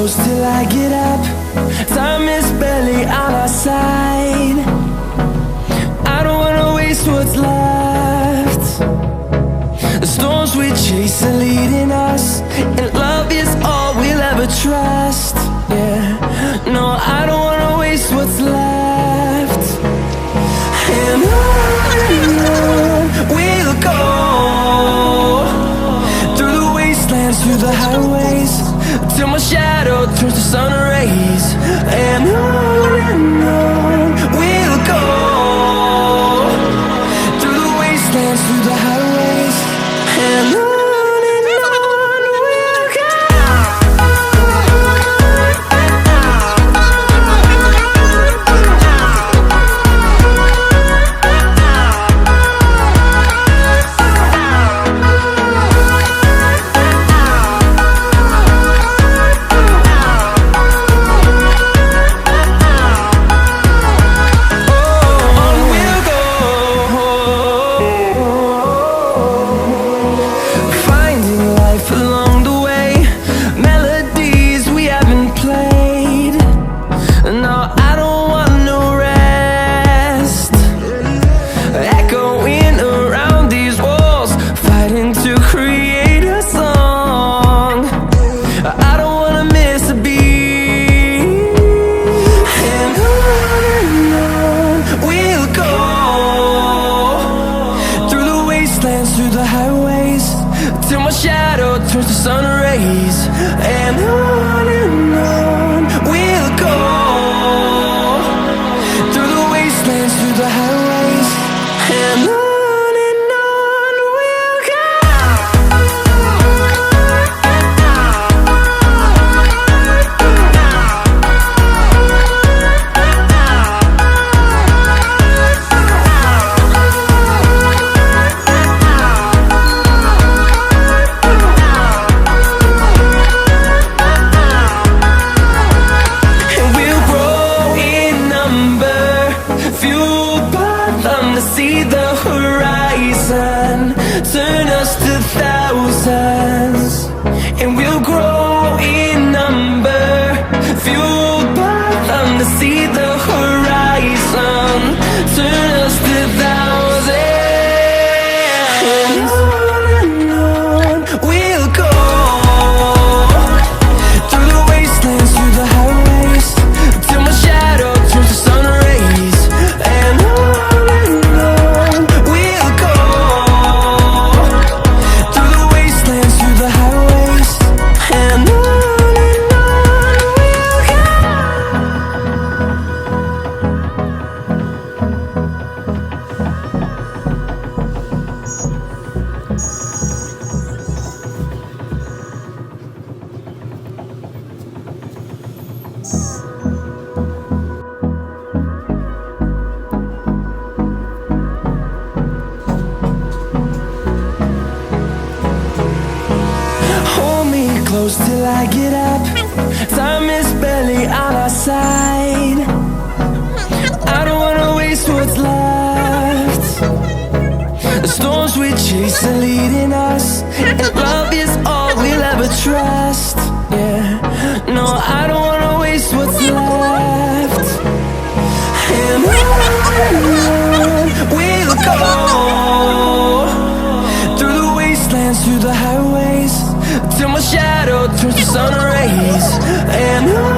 close till I get up. Time is barely on our side. I don't wanna waste what's left. The storms we chase are leading us, and love is all we'll ever trust. Yeah, no, I don't wanna waste what's left. And on we'll go, through the wastelands, through the highways, till my shadow turns to sun rays. And on we'll go, through the wastelands, through the highways, and on we'll go. Through the highways, till my shadow turns to sun rays. And on we'll go, through the wastelands, through the highways, and on we'll go. See the horizon, turn us to thousands, and we'll grow in number, fueled by them. To see the horizon, turn us to thousands, and on we'll go, through the wastelands, through the highways, till my shadow turns to sun rays. And close till I get up. Time is barely on our side. I don't wanna waste what's left. The storms we chase are leading us, and love is all we'll ever trust. Yeah, no, I don't wanna waste what's left. And on we'll go, through the wastelands, through the highways, till my shadow turns to sun rays. And on